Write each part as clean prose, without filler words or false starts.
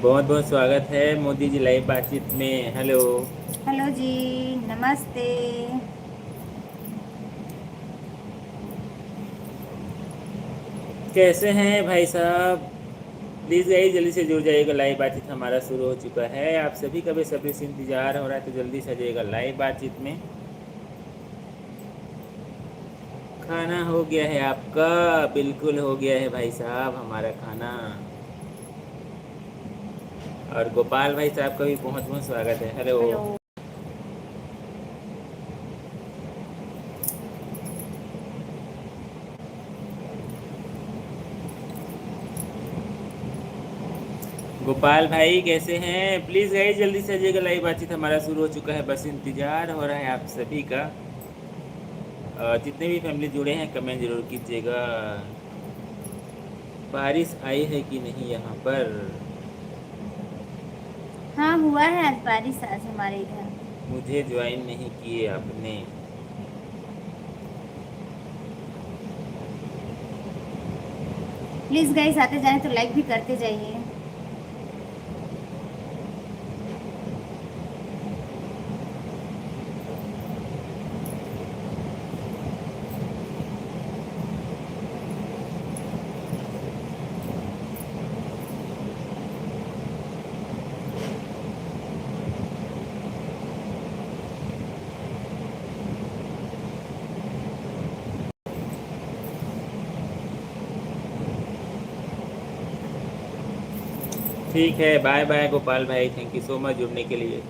बहुत बहुत स्वागत है मोदी जी लाइव बातचीत में। हेलो। हेलो जी। नमस्ते। कैसे हैं भाई साहब? प्लीज़ यही जल्दी से जुड़ जाइएगा, लाइव बातचीत हमारा शुरू हो चुका है। आप सभी का बेसब्री से इंतजार हो रहा है, तो जल्दी से आ जाइएगा लाइव बातचीत में। खाना हो गया है आपका? बिल्कुल हो गया है भाई साहब हमारा खाना। और गोपाल भाई साहब का भी बहुत बहुत स्वागत है। हेलो। हेलो। गोपाल भाई कैसे हैं? प्लीज़ यही जल्दी से आ जाइएगा, लाइव बातचीत हमारा शुरू हो चुका है। बस इंतज़ार हो रहा है आप सभी का। जितने भी फैमिली जुड़े हैं कमेंट जरूर कीजिएगा। बारिश आई है कि नहीं यहाँ पर? हाँ, हुआ है आज बारिश, आज हमारे इधर। मुझे ज्वाइन नहीं किए आपने। प्लीज गाइस, आते जाएं तो लाइक भी करते जाइए। ठीक है, बाय बाय गोपाल भाई, थैंक यू सो मच जुड़ने के लिए।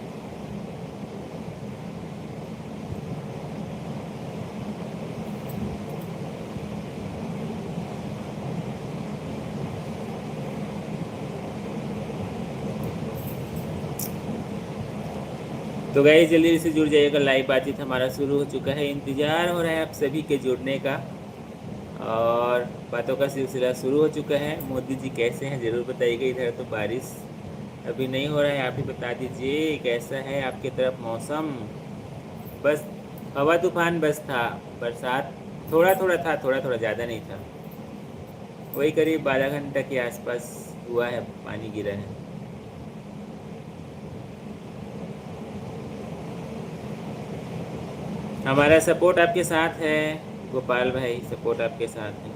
तो गाइस जल्दी से जुड़ जाइएगा, लाइव बातचीत हमारा शुरू हो चुका है। इंतज़ार हो रहा है आप सभी के जुड़ने का। और बातों का सिलसिला शुरू हो चुका है। मोदी जी कैसे हैं ज़रूर बताइएगा। इधर तो बारिश अभी नहीं हो रहा है, आप ही बता दीजिए कैसा है आपके तरफ मौसम। बस हवा तूफान बस था, बरसात थोड़ा थोड़ा था, थोड़ा थोड़ा ज़्यादा नहीं था। वही करीब 12 घंटा के आसपास हुआ है, पानी गिरा है। हमारा सपोर्ट आपके साथ है गोपाल भाई, सपोर्ट आपके साथ है।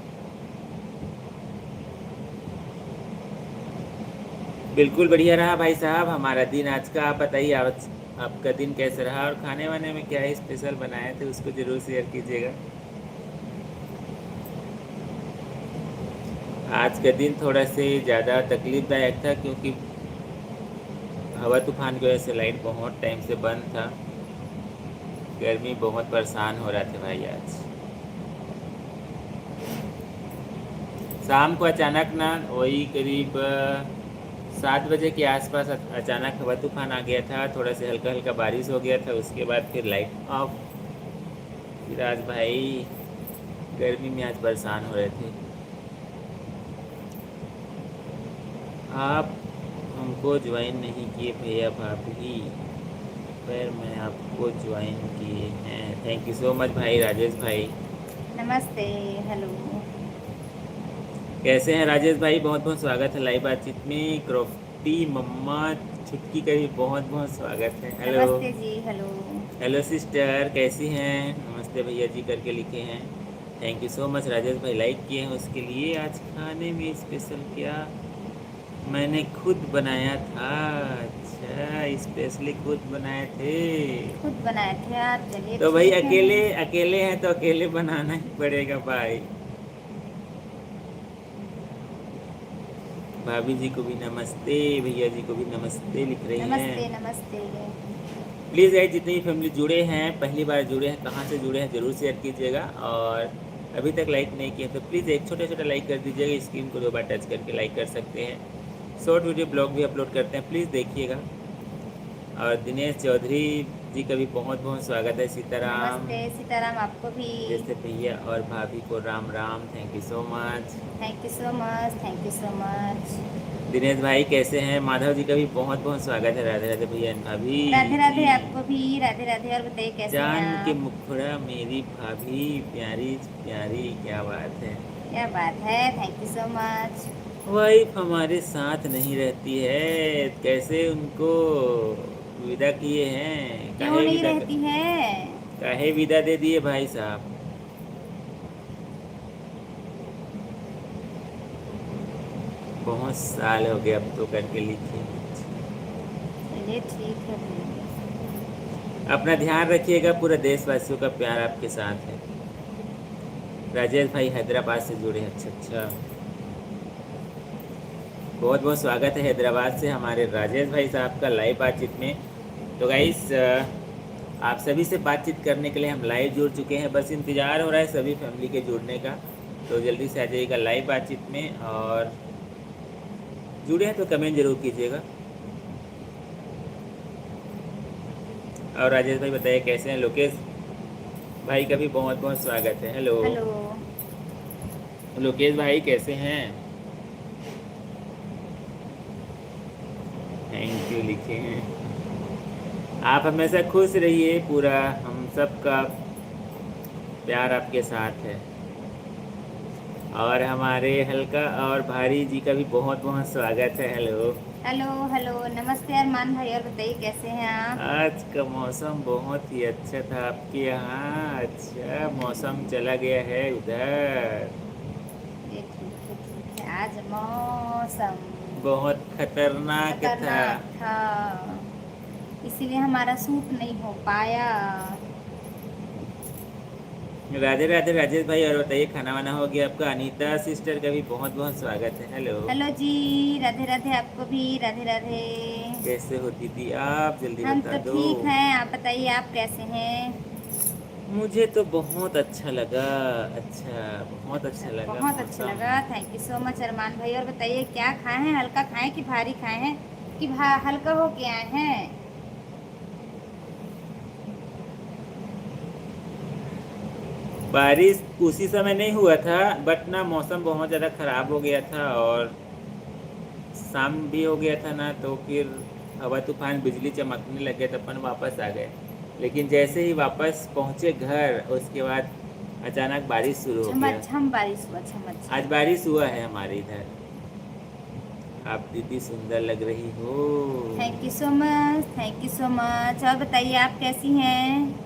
बिल्कुल बढ़िया रहा भाई साहब हमारा दिन आज का। आप बताइए आज आपका दिन कैसे रहा, और खाने वाने में क्या स्पेशल बनाए थे उसको ज़रूर शेयर कीजिएगा। आज का दिन थोड़ा से ज़्यादा तकलीफ़दायक था, क्योंकि हवा तूफान की वजह से लाइट बहुत टाइम से बंद था। गर्मी बहुत परेशान हो रहा था भाई आज। शाम को अचानक ना वही करीब 7 बजे के आसपास अचानक हवा तूफान आ गया था। थोड़ा से हल्का हल्का बारिश हो गया था, उसके बाद फिर लाइट ऑफ। फिर आज भाई गर्मी में आज परेशान हो रहे थे। आप हमको ज्वाइन नहीं किए भैया भाभी, पर मैं आपको ज्वाइन किए हैं। थैंक यू सो मच भाई राजेश भाई। नमस्ते। हेलो। कैसे हैं राजेश भाई? बहुत बहुत स्वागत है लाइव बातचीत में। क्रॉफ्टी मम्मा छुटकी का भी बहुत बहुत स्वागत है। हेलो। नमस्ते जी। हेलो। हेलो सिस्टर, कैसी हैं? नमस्ते भैया जी करके लिखे हैं। Thank you so much Rajesh भाई, लाइक किए हैं उसके लिए। आज खाने में स्पेशल क्या? मैंने खुद बनाया था। अच्छा, स्पेशली खुद बनाए थे। खुद बनाए थे आप? चलिए तो भाई ठीक है। अकेले अकेले हैं तो अकेले बनाना ही पड़ेगा भाई। भाभी जी को भी नमस्ते, भैया जी को भी नमस्ते लिख रही नमस्ते हैं। नमस्ते। प्लीज़ यार जितनी भी फैमिली जुड़े हैं, पहली बार जुड़े हैं, कहाँ से जुड़े हैं ज़रूर शेयर कीजिएगा। और अभी तक लाइक नहीं किए तो प्लीज़ एक छोटा छोटा लाइक कर दीजिएगा। स्क्रीन को 2 बार टच करके लाइक कर सकते हैं। शॉर्ट वीडियो ब्लॉग भी अपलोड करते हैं, प्लीज़ देखिएगा। और दिनेश चौधरी जी का भी बहुत बहुत स्वागत है। सीताराम नमस्ते सीताराम, आपको भी। जैसे भैया और भाभी को Ram Ram, thank you so much. Thank you so much, thank you so much. Dinesh भाई कैसे हैं? माधव जी का भी बहुत बहुत स्वागत है। राधे राधे भैया एंड भाभी राधे जी। राधे आपको भी। राधे राधे। और बताइए कैसे हैं चांद के आप? मुखड़ा मेरी भाभी, प्यारी प्यारी, क्या बात है। क्या बात है, thank you so much. Wife हमारे साथ नहीं रहती है, कैसे उनको विदा किए हैं? क्यों नहीं रहती है? काहे विदा दे दिए भाई साहब? बहुत साल हो गए अब तो करके लिखे। चलिए ठीक है भैया। अपना ध्यान रखिएगा, पूरे देशवासियों का प्यार आपके साथ है। राजेश भाई हैदराबाद से जुड़े हैं। अच्छा अच्छा, बहुत बहुत स्वागत है हैदराबाद से हमारे राजेश भाई साहब का लाइव बातचीत में। तो गाइस, आप सभी से बातचीत करने के लिए हम लाइव जुड़ चुके हैं, बस इंतज़ार हो रहा है सभी फैमिली के जुड़ने का। तो जल्दी से आ जाइएगा लाइव बातचीत में, और जुड़े हैं तो कमेंट जरूर कीजिएगा। और राजेश भाई बताइए कैसे हैं? लोकेश भाई का भी बहुत बहुत स्वागत है। Hello hello. लोकेश भाई, कैसे हैं? थैंक यू लिखे हैं। आप हमेशा खुश रहिए, पूरा हम सबका प्यार आपके साथ है। और हमारे हल्का और भारी जी का भी बहुत बहुत स्वागत है। हेलो हेलो हेलो, नमस्ते अरमान भाई, और बताइए कैसे हैं आप? आज का मौसम बहुत ही अच्छा था आपके यहाँ। अच्छा, मौसम चला गया है उधर। ये ठीक है। आज मौसम बहुत खतरनाक था। खतरनाक था, इसीलिए हमारा सूट नहीं हो पाया। राधे राधे राजेश भाई, और बताइए खाना वाना हो गया आपका? अनीता सिस्टर का भी बहुत बहुत स्वागत है। हेलो हेलो जी, राधे राधे, आपको भी राधे राधे। कैसे हो दीदी आप? जल्दी हम बता तो दो। ठीक हैं, आप बताइए आप कैसे हैं? मुझे तो बहुत अच्छा लगा। अच्छा, बहुत अच्छा लगा बहुत अच्छा मौसम। लगा, thank you so much Arman भाई। और बताइए क्या खाए हैं? हल्का खाएं कि भारी खाए हैं, कि हल्का हो के आए हैं? बारिश उसी समय नहीं हुआ था, बट ना मौसम बहुत ज़्यादा ख़राब हो गया था, और शाम भी हो गया था ना, तो फिर हवा तूफान बिजली चमकने लगे तो अपन वापस आ गए। लेकिन जैसे ही वापस पहुँचे घर, उसके बाद अचानक बारिश शुरू हो गया। झमाझम बारिश हुआ, झमाझम। आज बारिश हुआ है हमारे इधर। आप दीदी सुंदर लग रही हो। Thank you so much, thank you so much. और बताइए आप कैसी हैं?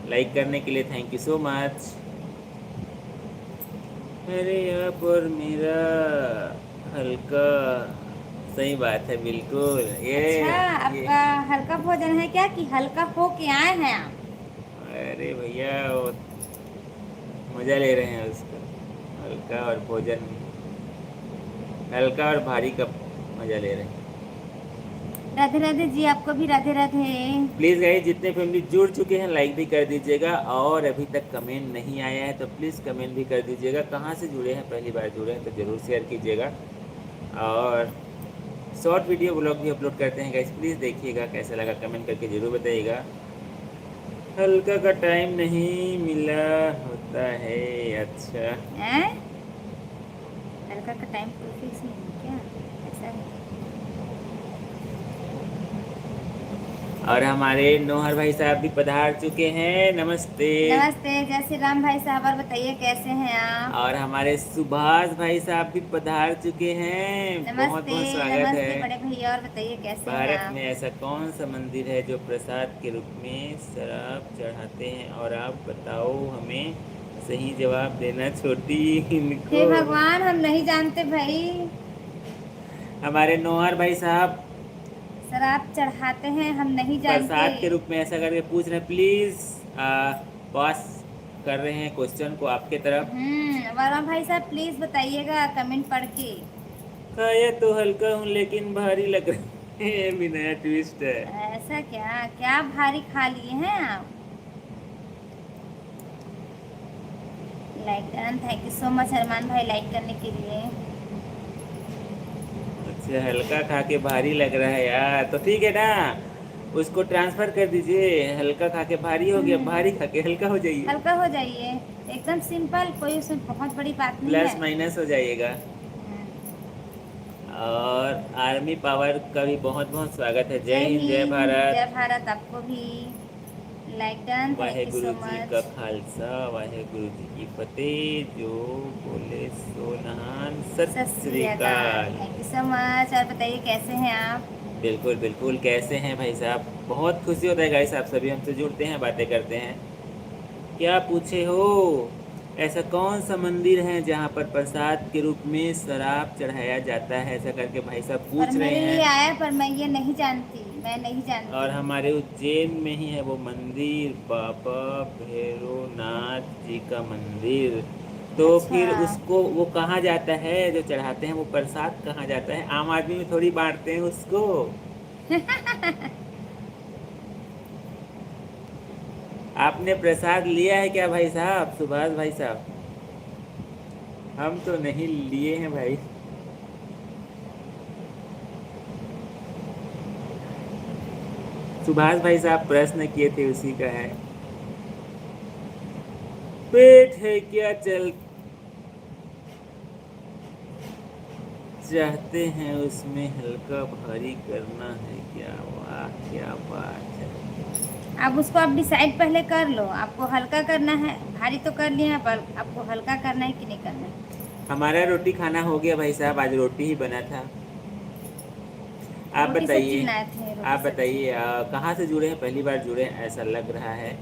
लाइक करने के लिए थैंक यू सो मच। अरे आप और मेरा हल्का, सही बात है बिल्कुल। अच्छा, ये आपका हल्का भोजन है क्या, कि हल्का हो के आए हैं आप? अरे भैया, वो मज़ा ले रहे हैं उसका। हल्का और भोजन, हल्का और भारी का मज़ा ले रहे हैं। राधे राधे जी, आपको भी राधे राधे। प्लीज़ गाइस, जितने फैमिली जुड़ चुके हैं लाइक भी कर दीजिएगा, और अभी तक कमेंट नहीं आया है तो प्लीज़ कमेंट भी कर दीजिएगा। कहाँ से जुड़े हैं, पहली बार जुड़े हैं तो ज़रूर शेयर कीजिएगा। और शॉर्ट वीडियो ब्लॉग भी अपलोड करते हैं गाइस, प्लीज़ देखिएगा, कैसा लगा कमेंट करके ज़रूर बताइएगा। हल्का का टाइम नहीं मिला होता है। अच्छा, हैं? हल्का का टाइम कोई फिक्स नहीं है क्या? ऐसा है? और हमारे नौहर भाई साहब भी पधार चुके हैं। नमस्ते। नमस्ते, जय श्री राम भाई साहब। और बताइए कैसे हैं आप? और हमारे सुभाष भाई साहब भी पधार चुके हैं। बहुत नमस्ते। बहुत स्वागत नमस्ते है। बड़े भैया, और बताइए कैसे हैं भारत में आप? ऐसा कौन सा मंदिर है जो प्रसाद के रूप में शराब चढ़ाते हैं? और आप बताओ हमें, सही जवाब देना छोटी हे इनको। भगवान, हम नहीं जानते भाई। हमारे नौहर भाई साहब शराब चढ़ाते हैं, हम नहीं जानते। प्रसाद के रूप में ऐसा करके पूछ रहे हैं। प्लीज़ पास कर रहे हैं क्वेश्चन को आपके तरफ। वर्मा भाई साहब प्लीज बताइएगा कमेंट पढ़ के। खाया तो हल्का हूँ लेकिन भारी लग रहा है। ये भी नया ट्विस्ट है। ऐसा क्या? क्या भारी खा लिए हैं आप? Like done, thank you so much Arman भाई लाइक करने के लिए। अच्छा, हल्का खा के भारी लग रहा है यार, तो ठीक है ना, उसको ट्रांसफर कर दीजिए। हल्का खा के भारी हो गया, भारी खा के हल्का हो जाइए। हल्का हो जाइए, एकदम सिंपल, कोई उसमें बहुत बड़ी बात नहीं प्लस है। माइनस हो जाइएगा। और आर्मी पावर का भी बहुत बहुत स्वागत है। जय जय हिंद, जय हिंद, जय भारत। भारत, आपको भी। Like done, thank you Waheguru so ji का मच। खालसा वाहेगुरु जी की फतेह। जो बोले सो नहान। सत सत श्री श्री अकाल, अकाल। Thank you so much. और बताइए कैसे हैं आप? बिल्कुल बिल्कुल, कैसे हैं भाई साहब? बहुत खुशी होता है गाइस, आप सभी हमसे जुड़ते हैं, बातें करते हैं। क्या पूछे हो? ऐसा कौन सा मंदिर है जहाँ पर प्रसाद के रूप में शराब चढ़ाया जाता है? ऐसा करके भाई साहब पर पूछ रहे मेरे लिए हैं। आया, पर मैं ये नहीं जानती, मैं नहीं और जानती। हमारे उज्जैन में ही है वो मंदिर, बाबा भैरवनाथ जी का मंदिर। तो अच्छा। फिर उसको वो कहाँ जाता है, जो चढ़ाते हैं वो प्रसाद कहाँ जाता है? आम आदमी में थोड़ी बांटते हैं उसको। आपने प्रसाद लिया है क्या भाई साहब, सुभाष भाई साहब? हम तो नहीं लिए हैं भाई। सुभाष भाई साहब प्रश्न किए थे, उसी का है। पेट है क्या चल चाहते हैं उसमें हल्का भारी करना है क्या? वाह क्या बात है। अब उसको आप डिसाइड पहले कर लो, आपको हल्का करना है, भारी तो कर लिया, पर आपको हल्का करना है कि नहीं करना है। हमारा रोटी खाना हो गया भाई साहब, आज रोटी ही बना था। आप रोटी सब्जी बताइए। बनाए थे, रोटी आप सब्जी। बताइए कहाँ से जुड़े हैं? पहली बार जुड़े हैं ऐसा लग रहा है।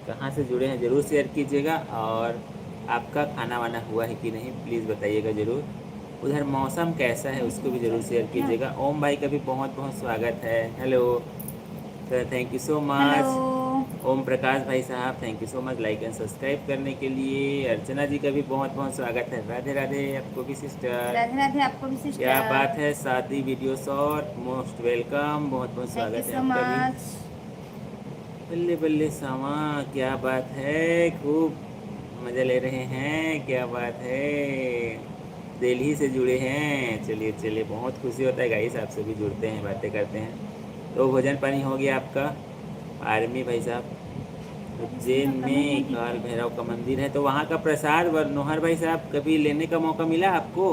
कहाँ से जुड़े हैं ज़रूर शेयर कीजिएगा। और आपका खाना वाना हुआ है कि नहीं प्लीज़ बताइएगा ज़रूर। उधर मौसम कैसा है बीच उसको में भी ज़रूर चल रही शेयर है क्या? कीजिएगा। ओम भाई का भी बहुत बहुत स्वागत है। Hello sir, thank you so hello. Much. Om Prakash भाई साहब thank you so much like and subscribe करने के लिए। अर्चना जी का भी बहुत बहुत स्वागत है। राधे राधे आपको भी सिस्टर। राधे राधे आपको भी क्या बात सिस्टर। है, शादी वीडियो शॉर्ट मोस्ट वेलकम, बहुत बहुत थैंक यू स्वागत है सो आपका भी। मच। बल्ले बल्ले सामा, क्या बात है, खूब मज़े ले रहे हैं, क्या बात है। दिल्ली से जुड़े हैं, चलिए चलिए, बहुत खुशी होता है गाइस, आपसे भी जुड़ते हैं, बातें करते हैं। तो भोजन पानी हो गया आपका? आर्मी भाई साहब, इसमें उज्जैन तो कलर में नहीं काल है। भैरव का मंदिर है, तो वहाँ का प्रसाद नौहर भाई साहब कभी लेने का मौका मिला आपको?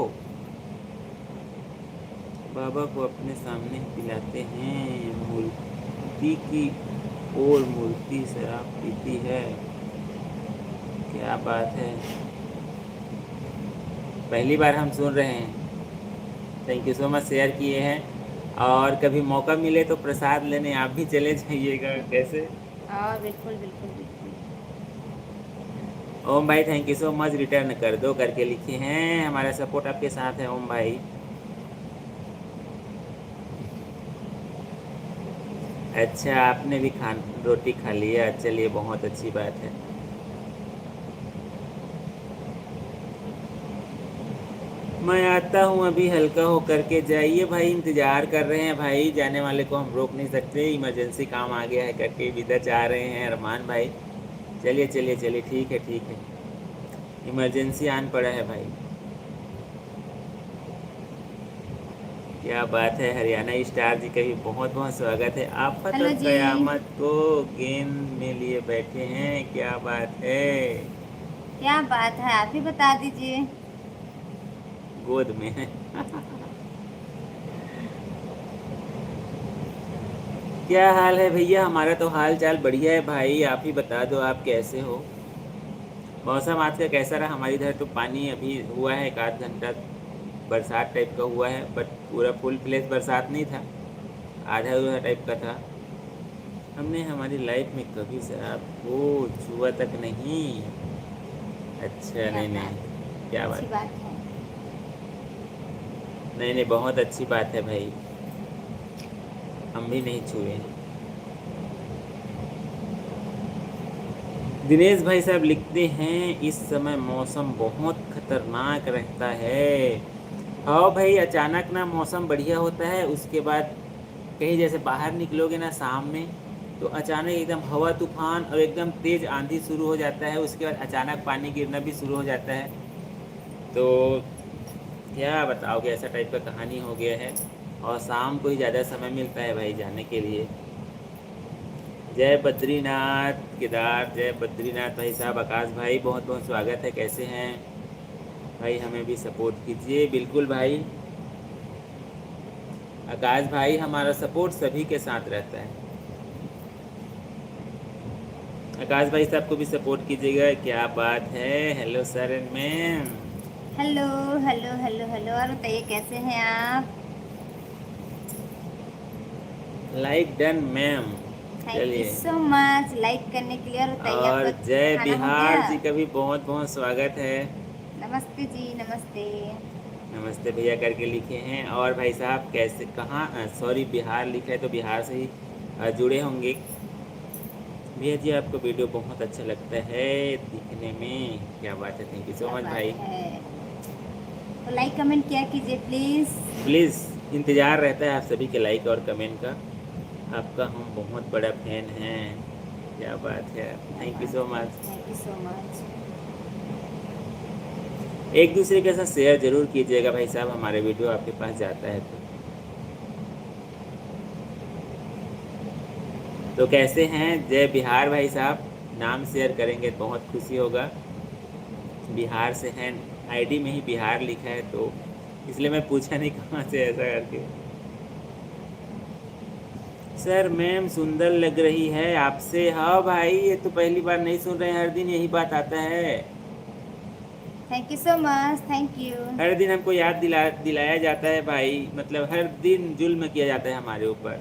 बाबा को अपने सामने पिलाते हैं, मूर्ति की और मूर्ति शराब पीती है। क्या बात है, पहली बार हम सुन रहे हैं। Thank you so much share किए हैं। और कभी मौका मिले तो प्रसाद लेने आप भी चले जाइएगा। कैसे? और बिल्कुल बिल्कुल बिल्कुल। ओम भाई thank you so much, return कर दो करके लिखे हैं। हमारा सपोर्ट आपके साथ है ओम भाई। अच्छा, आपने भी खान रोटी खा लिया, चलिए बहुत अच्छी बात है। मैं आता हूँ अभी, हल्का हो करके जाइए भाई, इंतज़ार कर रहे हैं भाई, जाने वाले को हम रोक नहीं सकते, इमरजेंसी काम आ गया है करके विदा चाह रहे हैं अरमान भाई। चलिए चलिए चलिए, ठीक है ठीक है, इमरजेंसी आन पड़ा है भाई। क्या बात है, हरियाणा स्टार जी का भी बहुत बहुत स्वागत है। आफत हेलो और जी। कयामत को गेंद में लिए बैठे हैं, क्या बात है। क्या बात है, आप ही बता दीजिए। गोद में है। क्या हाल है भैया? हमारा तो हाल चाल बढ़िया है भाई, आप ही बता दो आप कैसे हो। मौसम आज का कैसा रहा? हमारी इधर तो पानी अभी हुआ है, एक आध घंटा बरसात टाइप का हुआ है, बट पूरा फुल फ्लेश बरसात नहीं था, आधा अधूरा टाइप का था। हमने हमारी लाइफ में कभी शराब को छुआ तक नहीं। अच्छा, क्या नहीं बात, नहीं, क्या अच्छी बात। बात है। नहीं नहीं, बहुत अच्छी बात है भाई, हम भी नहीं छुए। दिनेश भाई साहब लिखते हैं इस समय मौसम बहुत खतरनाक रहता है। हाँ भाई, अचानक ना मौसम बढ़िया होता है, उसके बाद कहीं जैसे बाहर निकलोगे ना शाम में, तो अचानक एकदम हवा तूफान और एकदम तेज़ आंधी शुरू हो जाता है, उसके बाद अचानक पानी गिरना भी शुरू हो जाता है। तो क्या बताओगे, ऐसा टाइप का कहानी हो गया है। और शाम को ही ज़्यादा समय मिलता है भाई जाने के लिए। जय बद्रीनाथ केदार, जय बद्रीनाथ भाई साहब। आकाश भाई बहुत बहुत स्वागत है, कैसे हैं भाई? हमें भी सपोर्ट कीजिए। बिल्कुल भाई, आकाश भाई, हमारा सपोर्ट सभी के साथ रहता है। आकाश भाई साहब को भी सपोर्ट कीजिएगा। क्या बात है। Hello sir and ma'am. Hello hello hello hello. और बताइए कैसे हैं आप? Like done ma'am. Thank you चलिए। सो मच लाइक करने के लिए। और बताइए और आपका जय खाना हो गया? बिहार जी का भी बहुत बहुत स्वागत है। नमस्ते जी, नमस्ते। नमस्ते भैया करके लिखे हैं। और भाई साहब कैसे, कहाँ, सॉरी बिहार लिखा है तो बिहार से ही जुड़े होंगे। भैया जी आपको वीडियो बहुत अच्छा लगता है दिखने में। क्या बात है, थैंक यू सो क्या मच बात भाई। है। तो लाइक कमेंट किया कीजिए प्लीज़। प्लीज़ इंतज़ार रहता है आप सभी के लाइक और कमेंट का। आपका हम बहुत बड़ा फैन हैं। क्या बात है, क्या थैंक यू बात सो है, much. Thank you so much. एक दूसरे के साथ शेयर जरूर कीजिएगा भाई साहब, हमारे वीडियो आपके पास जाता है तो कैसे हैं जय बिहार भाई साहब? नाम शेयर करेंगे तो बहुत खुशी होगा। बिहार से हैं, आईडी में ही बिहार लिखा है तो इसलिए मैं पूछा नहीं कहाँ से ऐसा करके। सर मैम सुंदर लग रही है आपसे। हाँ भाई, ये तो पहली बार नहीं सुन रहे हैं, हर दिन यही बात आता है। Thank you so much, thank you. हर दिन हमको याद दिलाया जाता है भाई, मतलब हर दिन जुल्म किया जाता है हमारे ऊपर।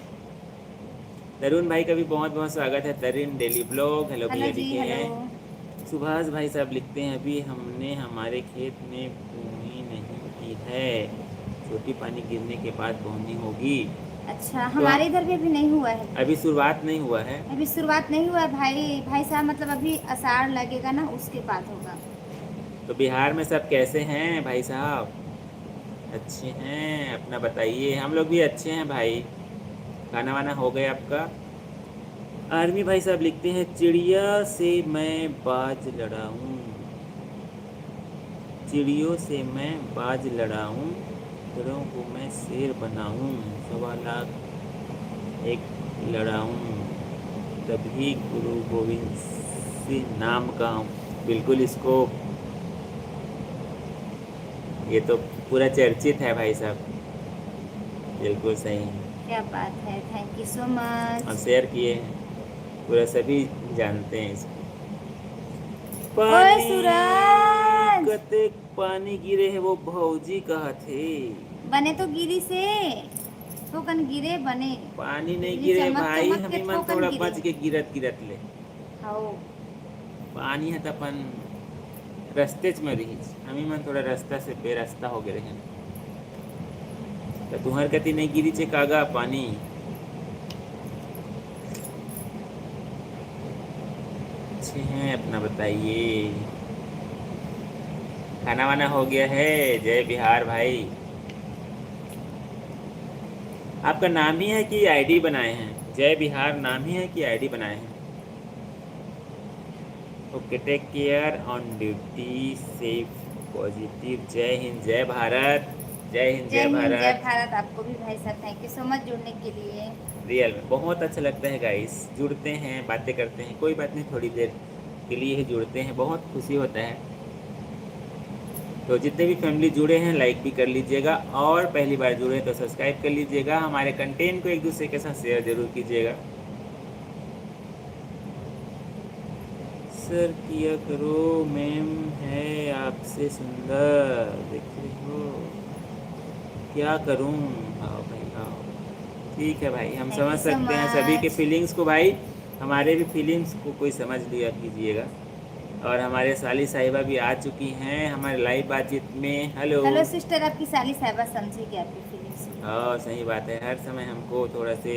तरुण भाई का भी बहुत बहुत स्वागत है। तरुण डेली ब्लॉग, हेलो हेलो भैया जी, लिखे हेलो। हैं। सुभाष भाई साहब लिखते हैं अभी हमने हमारे खेत में बोनी नहीं की है, छोटी पानी गिरने के बाद बोनी होगी। अच्छा, तो हमारे इधर भी अभी नहीं हुआ है। अभी शुरुआत नहीं हुआ है। अभी शुरुआत नहीं हुआ है भाई। भाई साहब मतलब अभी आषाढ़ लगेगा ना, उसके बाद होगा। तो बिहार में सब कैसे हैं भाई साहब? अच्छे हैं, अपना बताइए। हम लोग भी अच्छे हैं भाई। खाना वाना हो गया आपका? आर्मी भाई साहब लिखते हैं चिड़िया से मैं बाज लड़ाऊं, चिड़ियों से मैं बाज लड़ाऊं, घरों को मैं शेर बनाऊं, 1.25 लाख एक लड़ाऊं, तभी गुरु गोविंद सिंह नाम का हूं। बिल्कुल, इसको ये तो पूरा चर्चित है भाई साहब। बिल्कुल सही है। क्या बात है, थैंक यू सो और मच। शेयर किए हैं, पूरा सभी जानते हैं इसको। ओए पानी, सूरज। कते पानी गिरे है वो भौजी कहा थे। बने तो गिरी से ठोकन गिरे बने। पानी नहीं बिजली गिरे चमक भाई, चमक के हमी मन ठोकन थोड़ा गिरे। बच के गिरत गिरत ले। हाओ। पानी है तो अपन रस्ते में रही, हमी मन थोड़ा रास्ता से बेरास्ता हो गए हैं। तो तुहर कति नहीं गिरी चे कागा पानी। अच्छे हैं, अपना बताइए। खाना वाना हो गया है? जय बिहार भाई। आपका नाम ही है कि आईडी बनाए हैं? जय बिहार नाम ही है कि आईडी बनाए हैं? Okay, take care on duty, safe positive. जय हिंद जय भारत। जय हिंद जय जय हिंद, जय भारत। भारत। आपको भी भाई साहब थैंक यू सो मच जुड़ने के लिए। रियल में बहुत अच्छा लगता है गाइस, जुड़ते हैं बातें करते हैं, कोई बात नहीं, थोड़ी देर के लिए ही जुड़ते हैं, बहुत खुशी होता है। तो जितने भी फैमिली जुड़े हैं लाइक भी कर लीजिएगा, और पहली बार जुड़े तो सब्सक्राइब कर लीजिएगा। हमारे कंटेंट को एक दूसरे के साथ शेयर जरूर कीजिएगा। सर किया करो, मैम है आपसे सुंदर, देख रहे हो। क्या करूं? आओ भाई आओ। ठीक है भाई, हम थैंक समझ यू सो सकते हैं सभी के मच। फीलिंग्स को भाई। हमारे भी फीलिंग्स को कोई समझ लिया कीजिएगा। और हमारे साली साहिबा भी आ चुकी हैं हमारे लाइव बातचीत में। हेलो। हेलो सिस्टर, आपकी साली साहिबा समझेगी आपकी फीलिंग्स। हाँ सही बात है, हर समय हमको थोड़ा से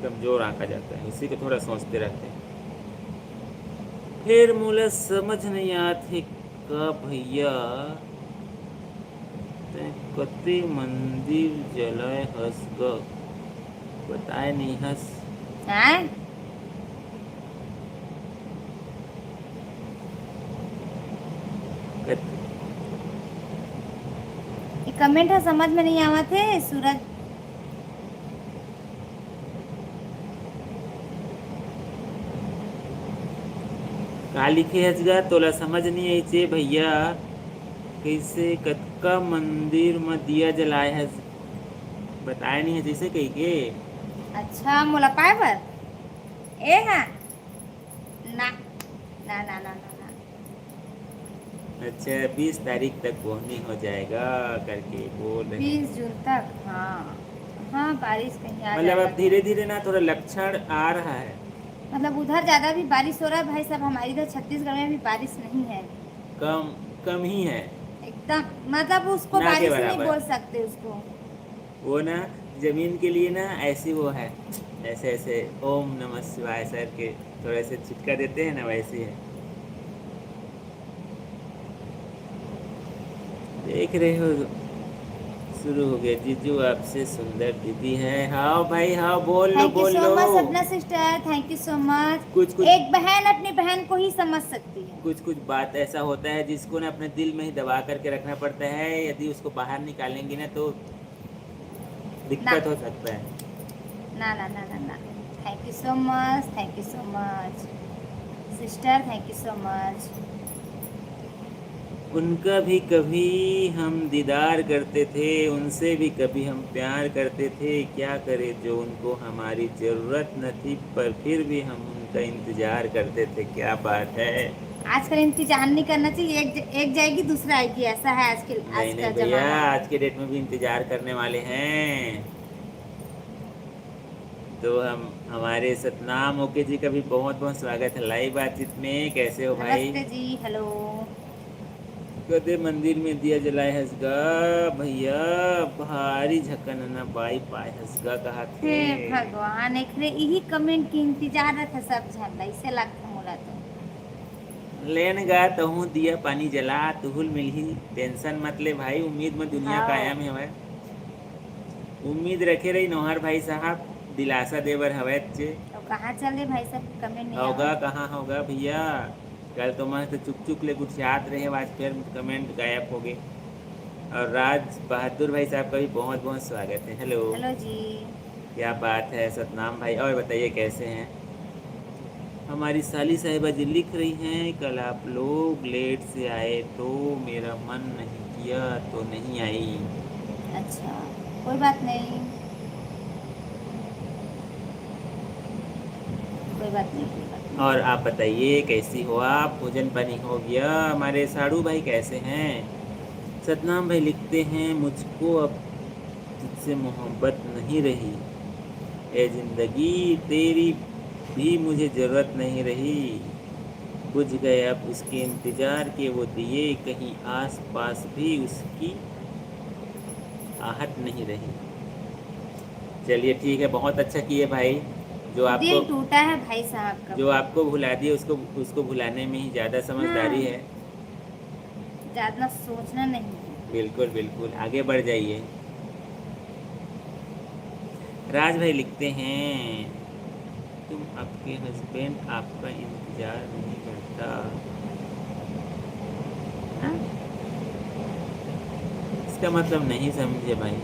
कमज़ोर आंका जाता है, इसी को थोड़ा सोचते रहते हैं। फिर मोला समझ नहीं आते का भैया ते कते मंदिर जलाए हस ग, बताए नहीं हस। हैं? कत- ये कमेंट है समझ में नहीं आवा थे सूरज। का लिखे हसगा तोला समझ नहीं आई चे भैया, कैसे कतका मंदिर में दिया जलाए हस, बताए नहीं है जैसे कही के। अच्छा, मोला पाए बर ए हाँ। ना ना ना ना ना ना। अच्छा 20 तारीख तक बोनी हो जाएगा करके बोल रहे 20 हैं। जून तक, हाँ। हाँ, बारिश कहीं आ मतलब जाएगा अब तो। धीरे धीरे ना थोड़ा लक्षण आ रहा है। मतलब उधर ज़्यादा भी बारिश हो रहा है भाई साहब, हमारी इधर छत्तीसगढ़ में भी बारिश नहीं है। कम कम ही है। एकदम, मतलब उसको ना के बारिश ही नहीं बराबर। बोल सकते उसको। वो ना जमीन के लिए ना ऐसी वो है, ऐसे ऐसे ओम नमः शिवाय सर के थोड़े से छिटका देते हैं ना, वैसी है। देख रहे हो, शुरू हो गया। जीजू आपसे सुंदर दीदी है। हाँ भाई हाँ, बोल लो थैंक यू बोल सो लो। मच सपना sister, thank you so much. कुछ कुछ एक बहन अपनी बहन को ही समझ सकती है। कुछ कुछ बात ऐसा होता है जिसको ना अपने दिल में ही दबा करके रखना पड़ता है। यदि उसको बाहर निकालेंगे ना तो ना दिक्कत हो सकता है। ना ना ना ना ना। Thank you so much, thank you so much sister, thank you so much. उनका भी कभी हम दीदार करते थे, उनसे भी कभी हम प्यार करते थे। क्या करें जो उनको हमारी ज़रूरत न थी, पर फिर भी हम उनका इंतज़ार करते थे। क्या बात है। आजकल इंतजार नहीं करना चाहिए, एक जाएगी दूसरा आएगी, ऐसा है नहीं आज का नहीं भैया, जमाना। आज के डेट में भी इंतज़ार करने वाले हैं। तो हम हमारे सतनाम ओके जी का भी बहुत बहुत स्वागत है लाइव बातचीत में। कैसे हो भाई। नमस्ते जी, हेलो। कदे मंदिर में दिया जलाए हंसगा भैया, भारी झकन ना बाई पाए हंसगा कहा हे थे। भगवान, एक रे यही कमेंट की इंतजार रहे थे सब झन ऐसे लगता मोला तो। लेन गा तहूँ दिया पानी जला तुहुल मिलही। टेंशन मत ले भाई, उम्मीद में दुनिया हाँ, कायम है हवे। उम्मीद रखे रही नौहर भाई साहब, दिलासा देवर हवे चे। तो कहाँ चल रहे भाई साहब, कमेंट नहीं होगा आवत। कहाँ होगा भैया। कल तो मस्त चुक चुक ले कुछ याद रहे, आज फिर कमेंट गायब हो गए। और राज बहादुर भाई साहब का भी बहुत बहुत स्वागत है। हेलो। हेलो जी। क्या बात है सतनाम भाई, और बताइए कैसे हैं। हमारी साली साहिबा जी लिख रही हैं, कल आप लोग लेट से आए तो मेरा मन नहीं किया तो नहीं आई। अच्छा, कोई बात नहीं, कोई बात नहीं, कोई बात नहीं। और आप बताइए कैसी हो आप, भोजन पानी हो गया। हमारे साड़ू भाई कैसे हैं। सतनाम भाई लिखते हैं, मुझको अब तुझसे मोहब्बत नहीं रही, ए जिंदगी तेरी भी मुझे ज़रूरत नहीं रही। बुझ गए अब उसके इंतज़ार के वो दिए, कहीं आस पास भी उसकी आहट नहीं रही। चलिए ठीक है, बहुत अच्छा किए भाई। जो आपको दिल टूटा है भाई साहब का जो बहुत। आपको भुला दिए उसको उसको भुलाने में ही ज़्यादा समझदारी हाँ, है। ज़्यादा सोचना नहीं है। बिल्कुल बिल्कुल, आगे बढ़ जाइए। राज भाई लिखते हैं, तुम आपके हस्बैंड आपका इंतज़ार नहीं करता। हाँ? इसका मतलब नहीं समझे भाई।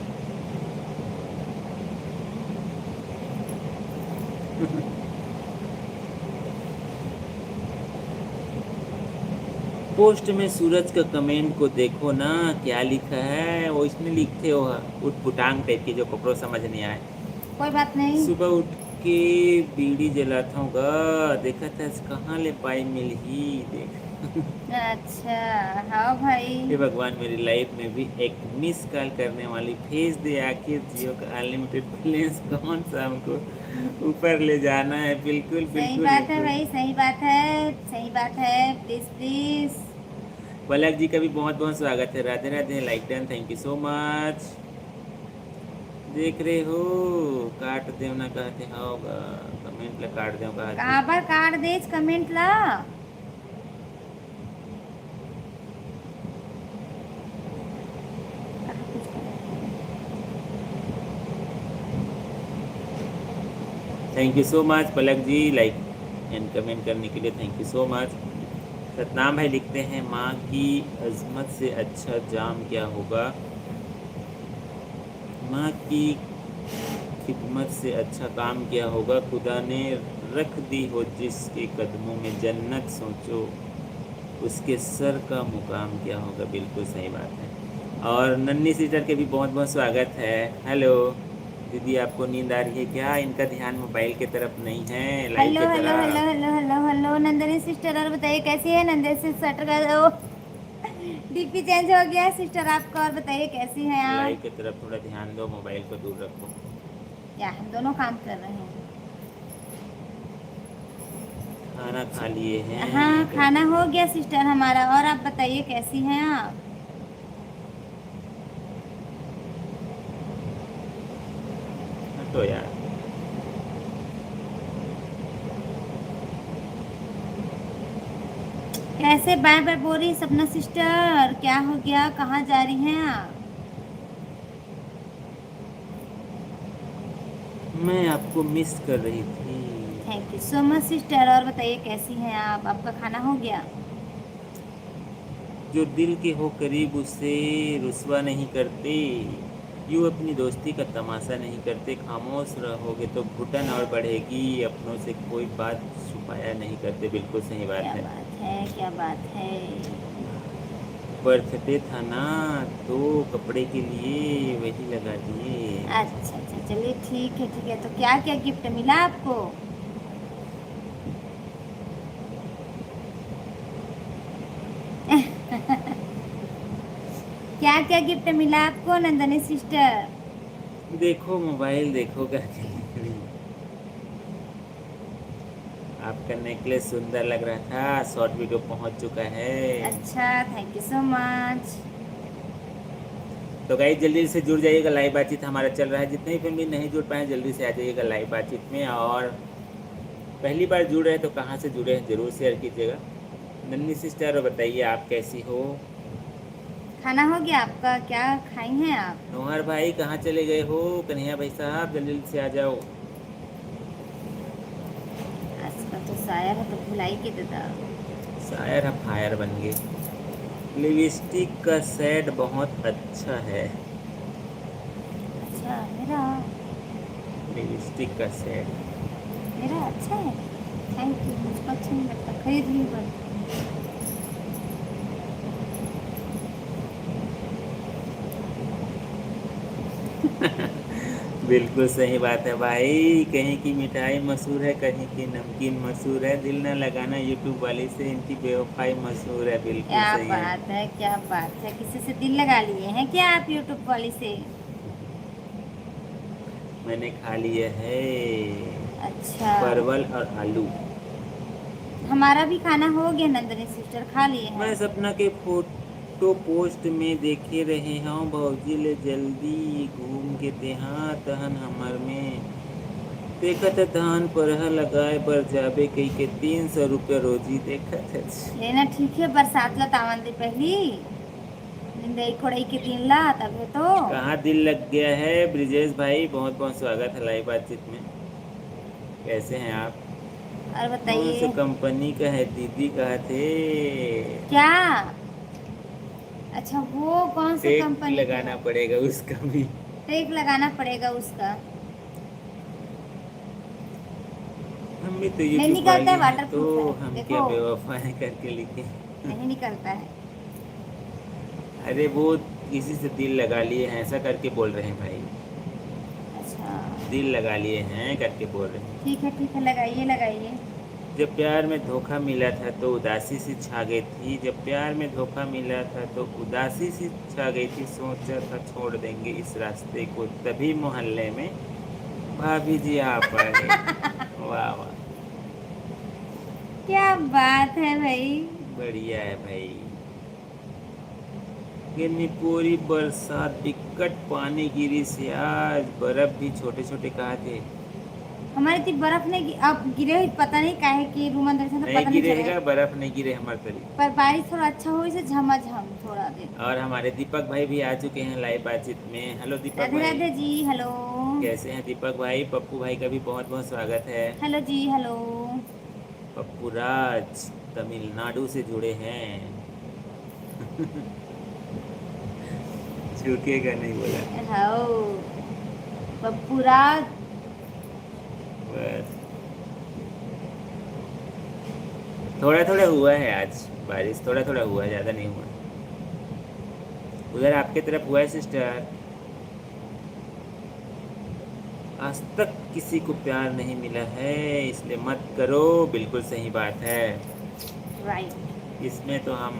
पोस्ट में सूरज का कमेंट को देखो ना, क्या लिखा है। वो इसमें लिखते हो उटपुटांग टाइप की जो कपड़ों समझ नहीं आए। कोई बात नहीं। सुबह उठ के बीड़ी जलाता हूँ गा, देखा था कहाँ ले पाई मिल ही देख। अच्छा, हाँ भाई। हे भगवान, मेरी लाइफ में भी एक मिस कॉल करने वाली भेज दे। आखिर जियो का अनलिमिटेड बैलेंस कौन सा हमको ऊपर ले जाना है। बिल्कुल सही बिल्कुल बात है बिल्कुल। भाई, सही बात है, सही बात है, प्लीज प्लीज। पलक जी का भी बहुत बहुत स्वागत है। Radhe Radhe, like done, thank you so much. देख रहे हो, काट देव ना कहते होगा, कमेंट ला काट देव कहते। काबर काट देज कमेंट ला। कहाँ कुछ करें? Thank you so much Palak ji, like and comment करने के लिए thank you so much. Satnam भाई लिखते हैं, माँ की अजमत से अच्छा जाम क्या होगा। माँ की खिदमत से अच्छा काम क्या होगा। खुदा ने रख दी हो जिसके कदमों में जन्नत, सोचो उसके सर का मुकाम क्या होगा। बिल्कुल सही बात है। और नन्ही सीटर के भी बहुत बहुत स्वागत है। हेलो। दीदी आपको नींद आ रही है क्या? इनका ध्यान मोबाइल की तरफ नहीं है, लाइव हेलो की हेलो हेलो तरफ। Hello hello hello Nandini sister, और बताइए कैसी है नंदनी सिस्टर का वो डीपी चेंज हो गया है सिस्टर आपका, और बताइए कैसी हैं लाइव आप? की तरफ थोड़ा ध्यान दो, मोबाइल को दूर रखो। क्या हम दोनों काम कर रहे हैं? खाना खा लिए हाँ, हैं क्या? खाना हो गया सिस्टर हमारा, और आप बताइए कैसी हैं आप? तो यार कैसे बाय बाय बोल रही सपना सिस्टर, क्या हो गया, कहाँ जा रही हैं आप? मैं आपको मिस कर रही थी। Thank you so much sister, और बताइए कैसी हैं आप, आपका खाना हो गया? जो दिल के हो करीब उससे रुस्वा नहीं करते, यूँ अपनी दोस्ती का तमाशा नहीं करते, खामोश रहोगे तो घुटन और बढ़ेगी, अपनों से कोई बात छुपाया नहीं करते। बिल्कुल सही बात क्या है। बात है, क्या बात है। बर्थडे था ना, तो कपड़े के लिए वही लगा दिए। अच्छा अच्छा, चलिए ठीक है ठीक है, तो क्या क्या गिफ्ट मिला आपको? क्या क्या गिफ्ट मिला आपको नंदनी सिस्टर? देखो मोबाइल देखो करके लिख रही। आपका नेकलेस सुंदर लग रहा था, शॉर्ट वीडियो पहुंच चुका है। अच्छा, थैंक यू सो मच। तो गाइस जल्दी से जुड़ जाइएगा, लाइव बातचीत हमारा चल रहा है। जितने भी फैमिली नहीं जुड़ पाए जल्दी से आ जाइएगा लाइव बातचीत में। और पहली बार जुड़ रहे हैं तो कहाँ से जुड़े हैं ज़रूर शेयर कीजिएगा। नन्ही सिस्टर बताइए आप कैसी हो? खाना हो गया आपका, क्या खाई हैं आप? नोहर भाई कहाँ चले गए हो? कन्हैया भाई साहब जल्दी से आ जाओ। आजकल तो शायर है तो भुलाई के दादा। शायर है फायर बन गए। लिपस्टिक का शेड बहुत अच्छा है। अच्छा, मेरा लिपस्टिक का शेड। मेरा अच्छा है। थैंक यू, मुझको अच्छा नहीं लगता, खरीद ली बस। बिल्कुल सही बात है भाई, कहीं की मिठाई मशहूर है, कहीं की नमकीन मशहूर है, दिल न लगाना यूट्यूब वाली से इनकी बेवफाई मशहूर है। बिल्कुल क्या सही है। बात है, क्या बात है, किसी से दिल लगा लिए हैं क्या आप यूट्यूब वाली से? मैंने खा लिए है अच्छा, परवल और आलू। हमारा भी खाना हो गया नंदनी सिस्टर, खा लिए हैं। मैं सपना के फोटो पोस्ट में देखे रहे हूँ, भौजी ले जल्दी घूम के तेहा तहन हमर में देखत धान परह लगाए बर जाबे कई के 300 रुपया रोजी देखत है। लेना ठीक है, बरसात ला तावन दे पहली निंदाई कोड़ाई के दिन ला तब है तो। कहाँ दिल लग गया है ब्रिजेश भाई, बहुत बहुत स्वागत है लाइव बातचीत में। कैसे हैं आप? और कौन से बताइए कंपनी का है दीदी कहा थे? क्या? अच्छा, वो कौन से टेक कंपनी का लगाना है? पड़ेगा उसका भी। टेक लगाना पड़ेगा उसका। हम भी तो नहीं यूट्यूब निकलता वाले है, हैं वाटर तो प्रूफ है, हम क्या देखो। बेवफा है करके लिखे। नहीं निकलता है। अरे वो किसी से दिल लगा लिए हैं ऐसा करके बोल रहे हैं भाई। अच्छा, दिल लगा लिए हैं करके बोल रहे हैं। ठीक है, लगाइए लगाइए। जब प्यार में धोखा मिला था तो उदासी सी छा गई थी, जब प्यार में धोखा मिला था तो उदासी सी छा गई थी, सोचा था छोड़ देंगे इस रास्ते को, तभी मोहल्ले में भाभी जी आ पड़े। वाह वाह, क्या बात है भाई। बढ़िया है भाई। गिरनी पूरी बरसात बिकट पानी गिरी से, आज बर्फ भी छोटे छोटे कहा थे। हमारे इतनी बर्फ नहीं अब गिरे हुई, पता नहीं काहे कि रूम अंदर से तो नहीं पता नहीं चलेगा। गिरेगा, बर्फ नहीं गिरे हमारे तरफ। पर बारिश थोड़ा अच्छा हुई से झमाझम थोड़ा देर। और हमारे दीपक भाई भी आ चुके हैं लाइव बातचीत में। हेलो दीपक राधे भाई। राधे जी, हेलो। कैसे हैं दीपक भाई? पप्पू भाई का भी बहुत बहुत स्वागत है। हेलो जी, हेलो। पप्पू राज तमिलनाडु से जुड़े हैं। झुकेगा नहीं बोला। हाओ पप्पू राज। बस थोड़ा थोड़ा हुआ है आज बारिश, थोड़ा थोड़ा हुआ है, ज़्यादा नहीं हुआ। उधर आपके तरफ हुआ है सिस्टर? आज तक किसी को प्यार नहीं मिला है, इसलिए मत करो। बिल्कुल सही बात है। राइट। इसमें तो हम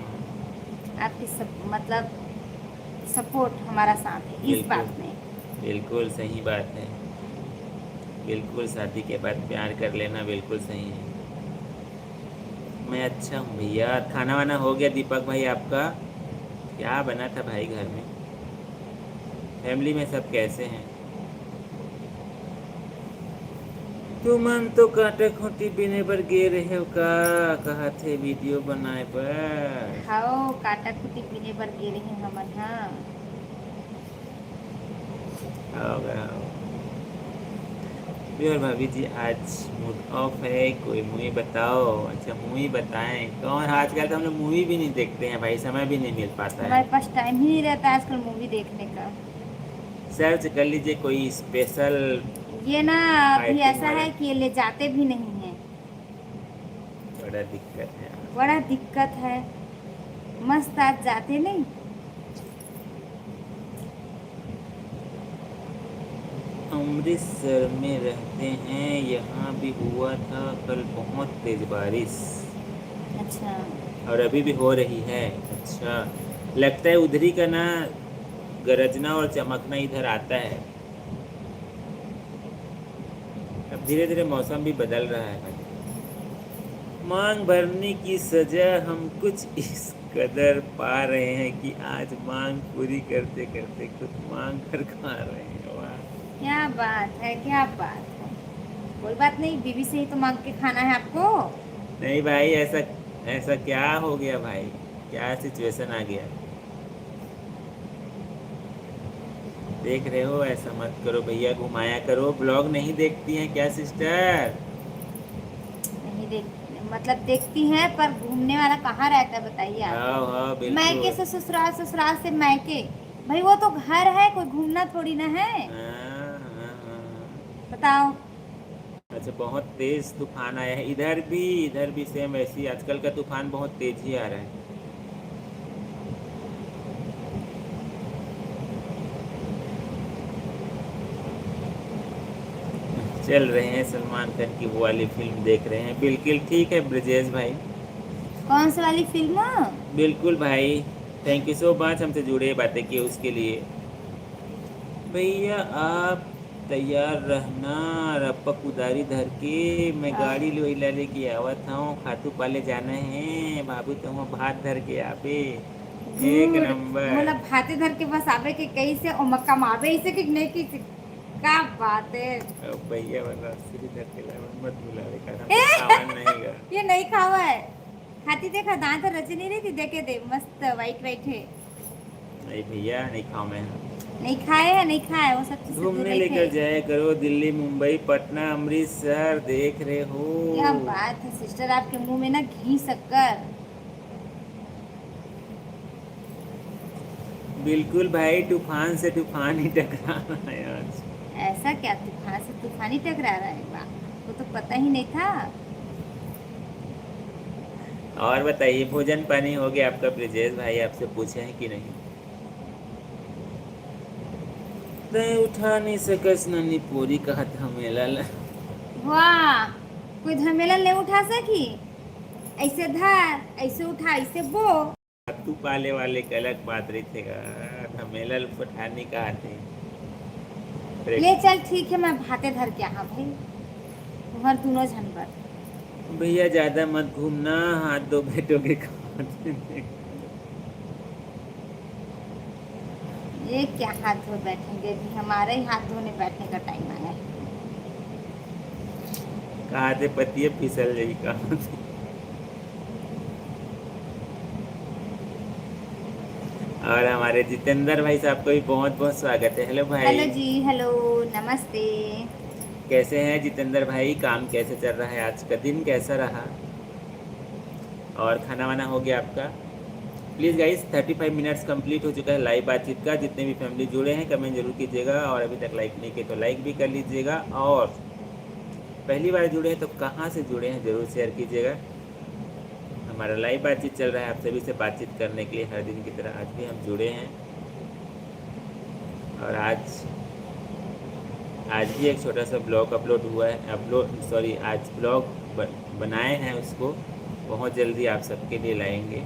आपकी सब मतलब सपोर्ट हमारा साथ है इस बिल्कुल बात में। बिल्कुल सही बात है। बिल्कुल शादी के बाद प्यार कर लेना बिल्कुल सही है। मैं अच्छा हूँ भैया। खाना वाना हो गया दीपक भाई आपका? क्या बना था भाई घर में? फैमिली में सब कैसे हैं? तुमन तो काटे खूंटी बिने पर गे रहे हो का? कहा थे वीडियो बनाए पर। खाओ काटा कुटी पीने पर गिरे हैं हमन हाँ। आओ आओ। और भाभी जी आज मूड ऑफ है, कोई मूवी बताओ। अच्छा मूवी बताएं कौन? आजकल तो हम लोग मूवी भी नहीं देखते हैं भाई, समय भी नहीं मिल पाता है। हमारे पास टाइम ही नहीं रहता आजकल मूवी देखने का। सर्च कर लीजिए कोई स्पेशल ये ना अभी फाइटिंग ऐसा वाला। है कि ये ले जाते भी नहीं हैं। बड़ा दिक्कत है। बड़ा दिक्कत है। मस्त आज जाते नहीं। अमृतसर में रहते हैं, यहाँ भी हुआ था कल बहुत तेज बारिश। अच्छा। और अभी भी हो रही है। अच्छा लगता है उधरी का ना गरजना और चमकना इधर आता है। अब धीरे धीरे मौसम भी बदल रहा है भाई। मांग भरने की सजा हम कुछ इस कदर पा रहे हैं कि आज मांग पूरी करते करते खुद मांग कर खा रहे हैं। वाह। क्या बात है क्या बात है। कोई बात नहीं बीवी से ही तो मांग के खाना है आपको। नहीं भाई ऐसा ऐसा क्या हो गया भाई? क्या सिचुएशन आ गया? देख रहे हो? ऐसा मत करो भैया, घुमाया करो। ब्लॉग नहीं देखती हैं क्या सिस्टर? नहीं देख मतलब देखती हैं पर घूमने वाला कहाँ रहता है बताइए हाँ आप। हाँ मायके बिल्कुल। से ससुराल ससुराल से मायके। भाई वो तो घर है कोई घूमना थोड़ी ना है। हाँ, हाँ, हाँ। बताओ। अच्छा बहुत तेज तूफान आया है इधर भी सेम वैसी। आजकल का तूफान बहुत तेज ही आ रहा है। चल रहे हैं सलमान खान की वो वाली फिल्म देख रहे हैं। बिल्कुल ठीक है ब्रजेश भाई। कौन सी वाली फिल्म। बिल्कुल भाई। थैंक यू सो मच हमसे जुड़े बातें किए उसके लिए। भैया आप तैयार रहना। रपक उदारी धर के मैं गाड़ी लोइला लेके आवत हूँ। खातू पाले जाना है बाबू, तुम भात धर के आबे। एक झूठ। नंबर। मतलब भाते धर के बस आवे के कैसे और मक्का मावे इसे कि नहीं की क्या बात है। अब भैया वाला सिरी धर के लाए मत बुलावे का, ए, हमको खावन नहीं गा। ये नहीं खावा है। खाती देखा दांत रची नहीं रहती देखे दे मस्त वाइट वाइट है। नहीं भैया नहीं खाऊं मैं। नहीं खाए है नहीं खाए वो सब चीज से दूर घूमने रखे। लेकर जाया करो दिल्ली मुंबई पटना अमृतसर, देख रहे हो? क्या बात है सिस्टर आपके मुंह में ना घी शक्कर। बिल्कुल भाई, तूफान से तूफान ही टकराना है आज। ऐसा क्या तूफान से तूफान ही टकरा रहा है वाह वो तो पता ही नहीं था। और बताइए भोजन पानी हो गया आपका ब्रिजेश भाई? आपसे पूछे हैं कि नहीं? नहीं उठा नहीं सकस नन्ही पूरी कहा था मेला ला। वाह। कोई झमेला नहीं उठा सकी। ऐसे धर ऐसे उठा ऐसे बो। तू पाले वाले के अलग बात रही थे। धमेला पठानी कहा थे। ले चल ठीक है मैं भाते धर के aha भाई। तुम्हार दोनों झनबर। भैया ज्यादा मत घूमना, हाथ दो बैठोगे खाते में। ये क्या हाथ धो बैठेंगे अभी हमारे ही हाथ धोने बैठने का टाइम आया है। कहा थे पतिये फिसल जाई कहा थे। और हमारे जितेंद्र भाई साहब को भी बहुत बहुत स्वागत है। हेलो हेलो भाई। जी हेलो नमस्ते। कैसे हैं जितेंद्र भाई? काम कैसे चल रहा है? आज का दिन कैसा रहा? और खाना वाना हो गया आपका? प्लीज़ गाइस 35 मिनट्स कंप्लीट हो चुका है लाइव बातचीत का। जितने भी फैमिली जुड़े हैं कमेंट जरूर कीजिएगा, और अभी तक लाइक नहीं किए तो लाइक भी कर लीजिएगा, और पहली बार जुड़े हैं तो कहाँ से जुड़े हैं ज़रूर शेयर कीजिएगा। हमारा लाइव बातचीत चल रहा है, आप सभी से बातचीत करने के लिए हर दिन की तरह आज भी हम जुड़े हैं। और आज आज ही एक छोटा सा ब्लॉग अपलोड हुआ है, आज ब्लॉग बनाए हैं, उसको बहुत जल्दी आप सबके लिए लाएंगे।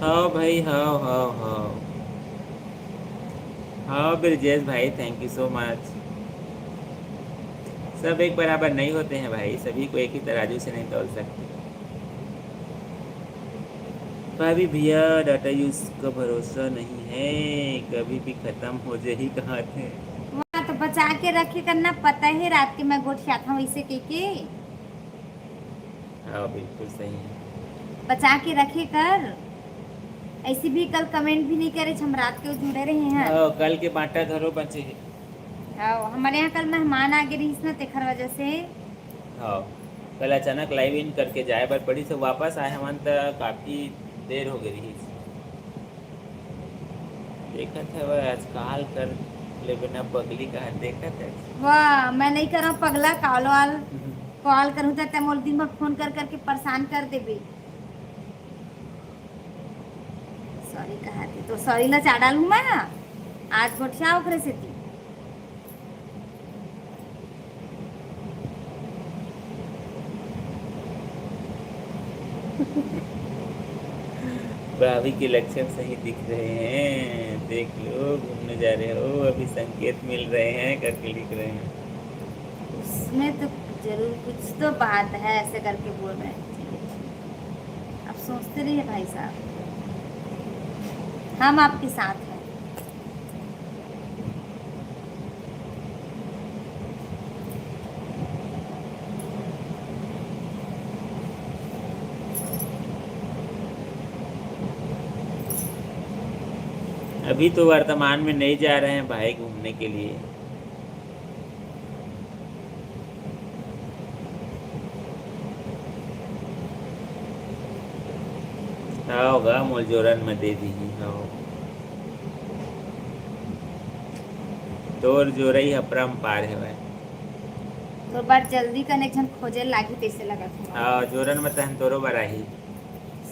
हाँ भाई, हाँ हाँ हाँ हाँ ब्रजेश भाई, थैंक यू सो मच। सब एक बराबर नहीं होते हैं भाई, सभी को एक ही तराजू से नहीं तौल सकते। भाभी भैया डाटा यूज का भरोसा नहीं है, कभी भी खत्म हो जाए ही कहाँ थे। वहाँ तो बचा के रखे करना, पता है रात के मैं गोठिया था वैसे के हाँ बिल्कुल सही है। बचा के रखे कर। ऐसे भी कल कमेंट भी नहीं करे, हम रात के जुड़े रहे हैं। हाँ, कल के बांटा धरो बचे है। हाँ, हमारे यहाँ कल मेहमान आ गए रही ना, तेखर वजह से। हाँ, कल अचानक लाइव इन करके जाए पर पड़ी से वापस आए हम तो काफ़ी देर हो गई। देखा था वह आजकल कर ले बिना पगली का देखा था। वाह, मैं नहीं कर रहा पगला, कॉल करूँ तो मोल दिन भर फोन कर करके परेशान कर देबे। सॉरी कहा थी तो सॉरी ना चा डालू मैं, आज गोठिया ओकरे से थी। भाभी के लक्षण सही दिख रहे हैं, देख लो घूमने जा रहे हो, अभी संकेत मिल रहे हैं करके लिख रहे हैं। उसमें तो जरूर कुछ तो बात है, ऐसे करके बोल रहे हैं। आप सोचते रहिए भाई साहब, हम आपके साथ हैं। अभी तो वर्तमान में नहीं जा रहे हैं भाई घूमने के लिए। हाँ होगा मोलजोरन में दे दी। हाँ, तोर जोरई अपरम्पार है भाई। तो बार जल्दी कनेक्शन खोजे लागी तैसे लगा था। हाँ, जोरन में तहन तोरो बड़ा ही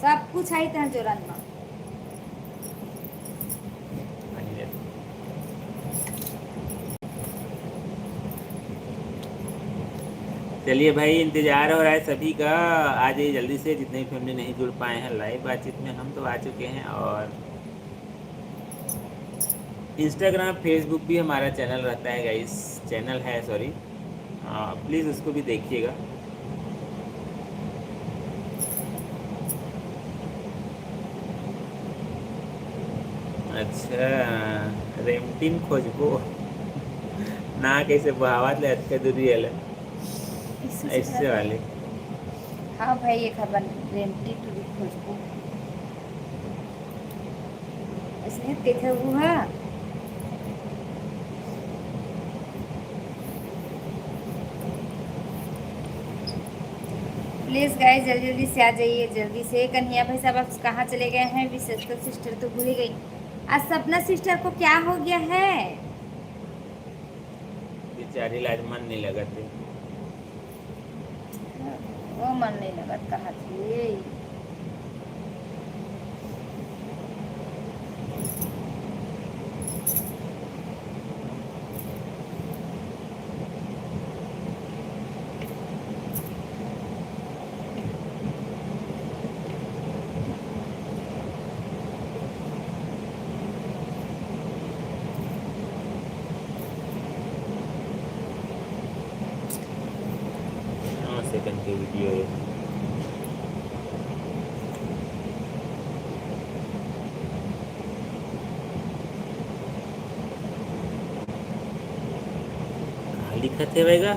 सब कुछ आई था जोरन में। चलिए भाई, इंतजार हो रहा है सभी का, आ जाइए जल्दी से। जितने फैमिली नहीं जुड़ पाए हैं लाइव बातचीत में, हम तो आ चुके हैं। और इंस्टाग्राम फेसबुक भी हमारा चैनल रहता है गाइस, चैनल है सॉरी, प्लीज़ उसको भी देखिएगा। अच्छा, रेमटिन खोजबो ना, कैसे बहावत ले अच्छे दूरी है ऐसे वाले। हाँ भाई, ये खबर रेंटी टू भी खोजबो ऐसे देखे हुआ। प्लीज़ गाइस जल्दी जल्दी से आ जाइए, जल्दी से। कन्हैया भाई साहब आप कहाँ चले गए हैं? विशेषकर सिस्टर तो भूल ही गई। आज सपना सिस्टर को क्या हो गया है? बेचारी लाज मन नहीं लगा थे। वो मन नहीं लगा, कहा थी। सेकंड की वीडियो है। लिखा थे वेगा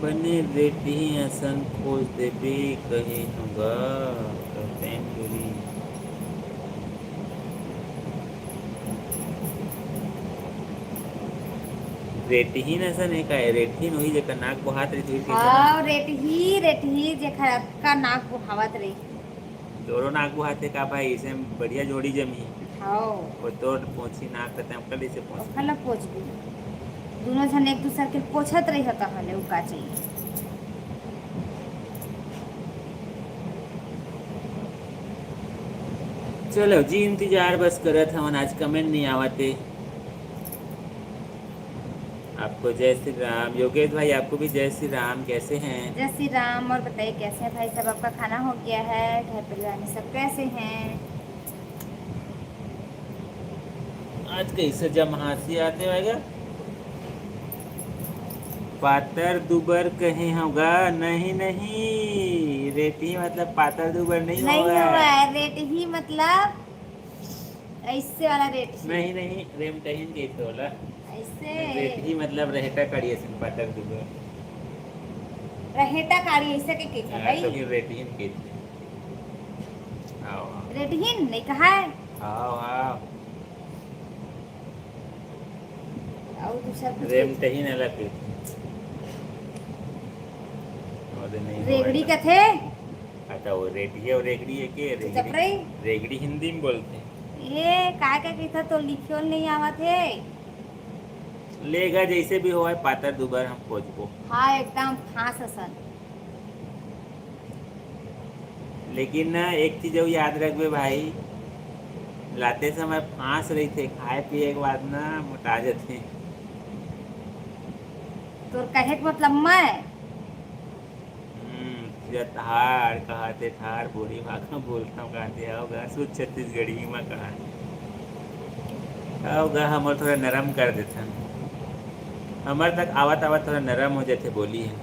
बने रेटी असन खोज देबे कहे होगा कहते पूरी। रेटहीन असन है का है, रेटहीन वही जेकर नाक बहात रही थी। हाँ, रेट ही जेखर का नाक बुहावत रही। दोनों नाक बुहाते का भाई, इसे बढ़िया जोड़ी जमी। हाँ, वो तो पोछी नाक करते हैं कल से पोछ। ओखला पोछ भी दोनों जन एक दूसरे के पोछत रही है, कहले उ का चाहिए। चलो जी इंतजार बस करत हवन, आज कमेंट नहीं आवते। आपको जय श्री राम। योगेश भाई आपको भी जय श्री राम। कैसे हैं? जय श्री राम। और बताइए कैसे हैं भाई सब? आपका खाना हो गया है? घर परिवार में सब कैसे हैं? आज कैसे जब हंसी आते होगा। पातर दुबर कहे होगा? नहीं नहीं, रेती मतलब पातर दुबर नहीं नहीं होगा। हुआ है रेट ही, मतलब ऐसे वाला रेट ही। नहीं नहीं, रेम टहिन के तोला। ऐसे रेती मतलब रहता कड़िए से पातर दुबर। रहेटा कारी ऐसे के हाँ, भाई। तो फिर रेतीन के थे। आओ रेट ही नहीं कहा है। आओ आओ। और दूसरा कुछ रेम टहिन अलग के थे। और नहीं हुआ रेगड़ी ना। का थे अच्छा वो रेडियो और रेगड़ी है के तो रेगड़ी। चपड़े। रेगड़ी हिंदी में बोलते हैं। ये का कहता तो लिखियो नहीं आवा थे। लेगा जैसे भी हो पातर दुबर हम खोजबो। हाँ एकदम खास असन। लेकिन ना एक चीज और याद रखबे भाई, लाते समय फांस रही थे, खाए पिए के बाद ना मोटा जाते। तो कहे के मतलब मैं या थार कहते, थार बोली भाषा बोलता हूँ, कहते होगा शुद्ध छत्तीसगढ़ी में कहा होगा। हमारे थोड़ा नरम कर देता, हमारे तक आवत आवत थोड़ा नरम हो जाते बोली है।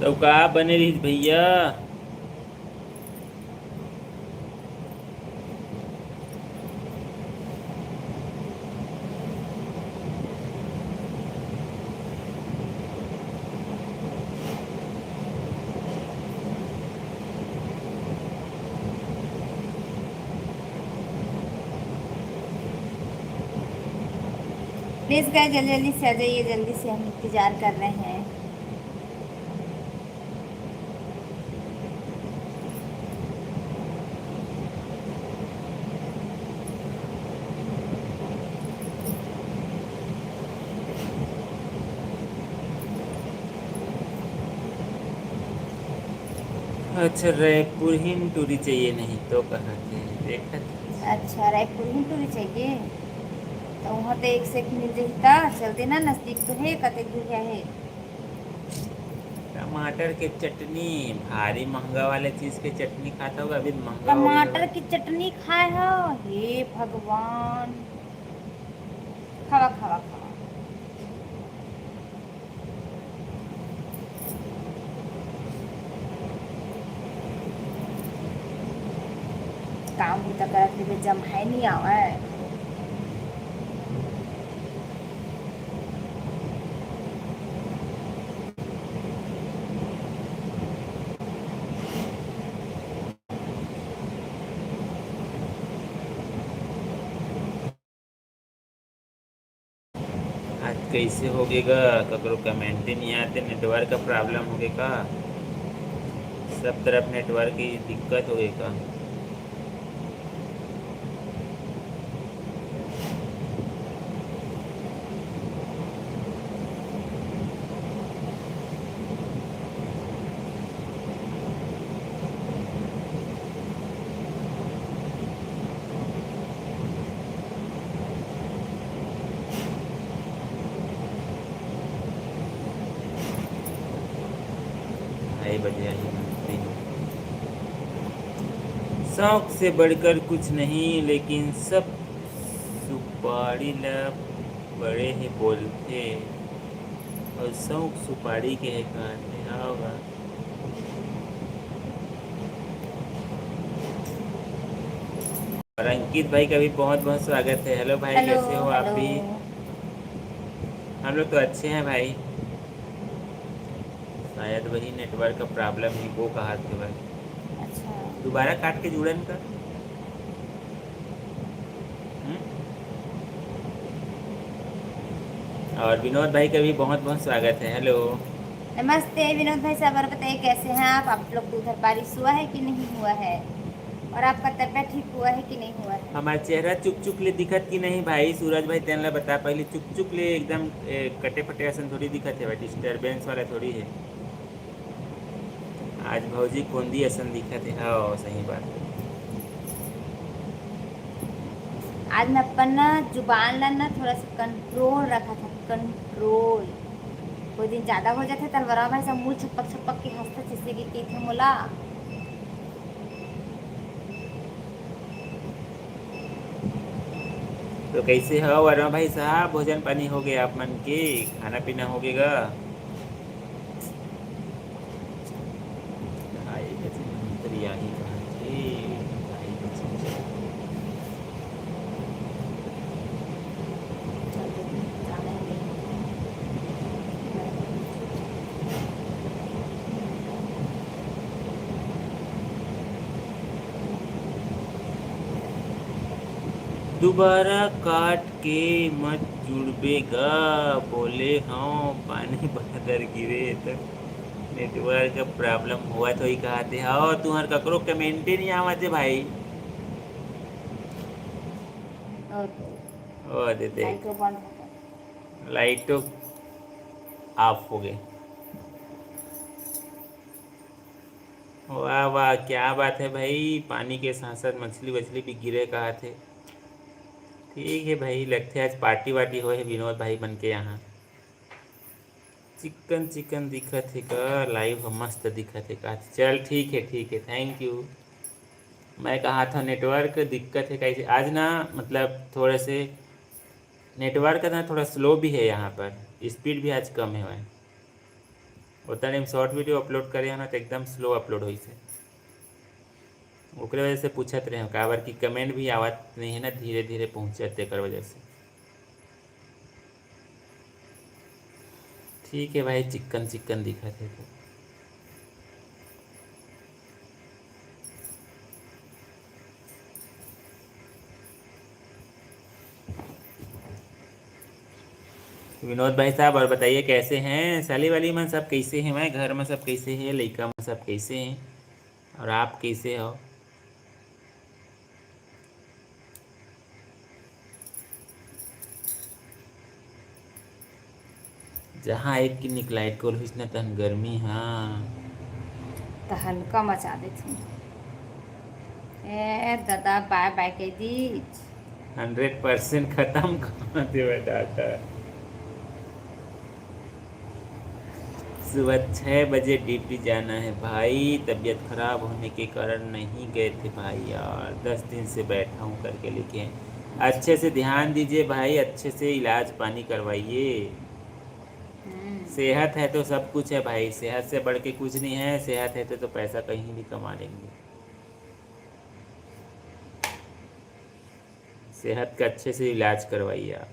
तो का बने रही भैया? प्लीज गए जल्दी जल्दी से आ जाइए, जल्दी से हम इंतजार कर रहे हैं। अच्छा रायपुर ही टूरी चाहिए, नहीं तो कहाँ थे देखा। अच्छा रायपुर ही टूरी चाहिए तो वहाँ तो एक से एक मिल रही था। चलते ना, नजदीक तो है, कते दूर है। टमाटर के चटनी भारी महंगा वाले चीज के चटनी खाता होगा, अभी महंगा हो गया टमाटर होगा। की चटनी खाए हो? हे भगवान। खावा खावा खावा। काम भी तो करते हुए जम है नहीं आवा है। आज कैसे होगेगा? ककरो कमेंट ही नहीं आते, नेटवर्क का प्रॉब्लम होगेगा, सब तरफ नेटवर्क की दिक्कत होगेगा। ढाई बजे आई बनती हूँ। शौक से बढ़कर कुछ नहीं, लेकिन सब सुपारी ला बड़े ही बोलते, और शौक सुपारी के है काटने होगा। और अंकित भाई का भी बहुत बहुत स्वागत है। हेलो भाई, हेलो कैसे हो आप हेलो। भी? हम लोग तो अच्छे हैं भाई। शायद वही नेटवर्क का प्रॉब्लम ही वो कहा थे भाई। अच्छा दोबारा काट के जुड़न का। और विनोद भाई का भी बहुत बहुत स्वागत है। हेलो नमस्ते विनोद भाई साहब। और बताइए कैसे हैं आप लोग? तो उधर बारिश हुआ है कि नहीं हुआ है? और आपका तबीयत ठीक हुआ है कि नहीं हुआ है? हमारा चेहरा चुक चुक ले दिखत कि नहीं भाई? सूरज भाई तेन ला बता, पहले चुक चुक ले एकदम कटे फटे असन थोड़ी दिखत है भाई, डिस्टर्बेंस वाला थोड़ी है। आज भौजी कोंदी असन दिखत है। हाँ सही बात है। आज मैं अपन ना जुबान ला ना थोड़ा सा कंट्रोल रखा था, कंट्रोल। कोई दिन ज्यादा हो जाते तलवारा भाई सब मुंह छपक छपक के हंसता जिससे कि थे मोला। तो कैसे हो वर्मा भाई साहब? भोजन पानी हो गया आप मन के? खाना पीना हो गएगा? भाई कैसे मंत्री आ ही कहाँ थे? भाई कैसे चलते थे, जाने दे। दोबारा काट के मत जुड़बेगा। बोले हाँ पानी बहादुर गिरे तो नेटवर्क का प्रॉब्लम हुआ तो ही कहा थे। हाँ तुम्हार ककरो कमेंटे नहीं आवत है भाई। और ओ दे देख, लाइट को बंद हो गया। लाइट तो ऑफ हो गए। वाह वाह क्या बात है भाई, पानी के साथ साथ मछली वछली भी गिरे कहा थे। ठीक है भाई, लगते है आज पार्टी वार्टी हो है विनोद भाई बन के यहाँ। चिकन चिकन दिखत है का? लाइव मस्त दिखत है का? चल ठीक है थैंक यू। मैं कहा था नेटवर्क दिक्कत है कैसे आज ना, मतलब थोड़े से नेटवर्क का ना थोड़ा स्लो भी है यहाँ पर, स्पीड भी आज कम है भाई। उतना टाइम शॉर्ट वीडियो अपलोड करे ना तो एकदम स्लो अपलोड हो से, ओकरे वजह से पूछत रहे का बार की कमेंट भी आवत नहीं है ना, धीरे धीरे पहुँचत तेकर वजह से। ठीक है भाई, चिकन चिकन दिखत है तो। विनोद भाई साहब और बताइए कैसे हैं? साली वाली में सब कैसे हैं? मैं घर में सब कैसे हैं? लड़का में सब कैसे हैं? और आप कैसे हो? जहाँ एक की निकलाइट कोल हुई ना तहन गर्मी। हाँ तो हल्का मचा देती। ए दादा बाय बाय कह दी। 100% खत्म कहाँ थे बेटा था। सुबह 6 बजे ड्यूटी जाना है भाई, तबीयत खराब होने के कारण नहीं गए थे भाई यार, 10 दिन से बैठा हूँ करके लिखे हैं। अच्छे से ध्यान दीजिए भाई, अच्छे से इलाज पानी करवाइए। सेहत है तो सब कुछ है भाई, सेहत से बढ़ के कुछ नहीं है। सेहत है तो पैसा कहीं भी कमा लेंगे। सेहत का अच्छे से इलाज करवाइए आप।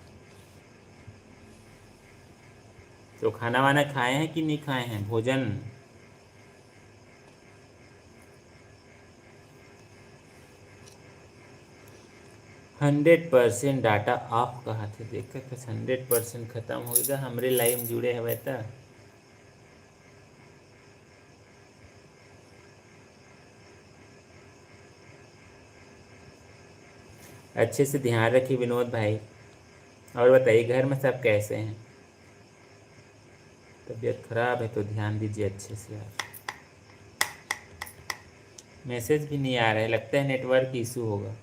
तो खाना वाना खाए हैं कि नहीं खाए हैं? भोजन 100% डाटा ऑफ कहा थे, देखा कि 100% ख़त्म हो गया। हमरे लाइव में जुड़े हुए था। अच्छे से ध्यान रखिए विनोद भाई। और बताइए घर में सब कैसे हैं? तबीयत खराब है तो ध्यान दीजिए अच्छे से यार। मैसेज भी नहीं आ रहा है, लगता है नेटवर्क इशू होगा।